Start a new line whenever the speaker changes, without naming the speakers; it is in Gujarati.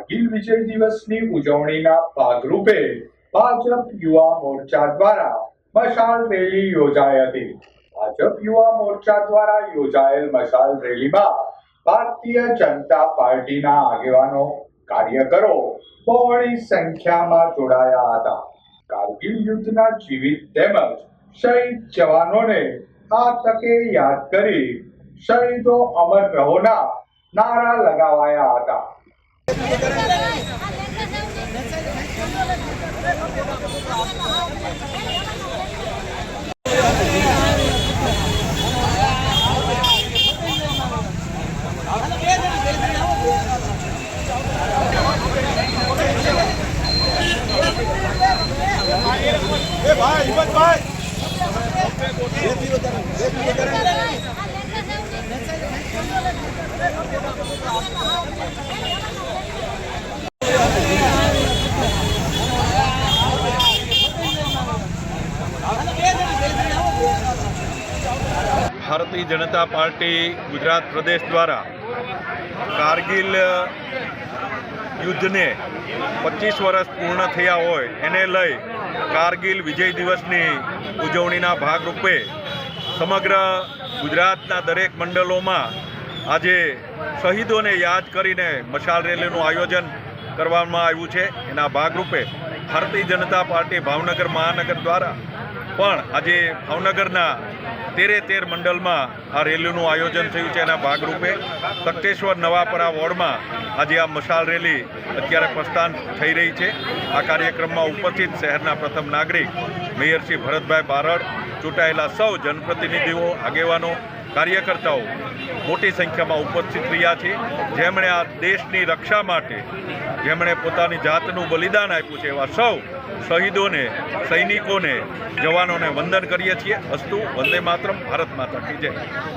કારગિલ વિજય દિવસની ઉજવણીના ભાગરૂપે ભાજપ યુવા મોરચા દ્વારા મશાલ રેલી યોજાઈ હતી। ભાજપ યુવા મોરચા દ્વારા યોજાયેલ મશાલ રેલીમાં ભારતીય જનતા પાર્ટીના આગેવાનો કાર્યકરો બહોળી સંખ્યામાં જોડાયા હતા। કારગિલ યુદ્ધના જીવિત તેમજ શહીદ જવાનોને આ તકે યાદ કરી શહીદો અમર રહોના નારા લગાવાયા હતા।
ભારતીય જનતા પાર્ટી ગુજરાત પ્રદેશ દ્વારા કારગિલ યુદ્ધને 25 વર્ષ પૂર્ણ થયા હોય એને લઈ કારગિલ વિજય દિવસની ઉજવણીના ભાગરૂપે સમગ્ર ગુજરાતના દરેક મંડળોમાં આજે શહીદોને યાદ કરીને મશાલ રેલીનું આયોજન કરવામાં આવ્યું છે। એના ભાગરૂપે ભારતીય જનતા પાર્ટી ભાવનગર મહાનગર દ્વારા પણ આજે ભાવનગરના 13 મંડળમાં આ રેલીનું આયોજન થયું છે। એના ભાગરૂપે તખતેશ્વર નવાપરા વોર્ડમાં આજે આ મશાલ રેલી અત્યારે પ્રસ્થાન થઈ રહી છે। આ કાર્યક્રમમાં ઉપસ્થિત શહેરના પ્રથમ નાગરિક મેયર શ્રી ભરતભાઈ બારડ, ચૂંટાયેલા સૌ જનપ્રતિનિધિઓ, આગેવાનો, કાર્યકર્તાઓ મોટી સંખ્યામાં ઉપસ્થિત રહ્યા છે, જેમણે આ દેશની રક્ષા માટે જેમણે પોતાની જાતનું બલિદાન આપ્યું છે એવા સૌ શહીદોને, સૈનિકોને, જવાનોને વંદન કરીએ છીએ। અસ્તુ, વંદે માતરમ, ભારત માતા કી જય।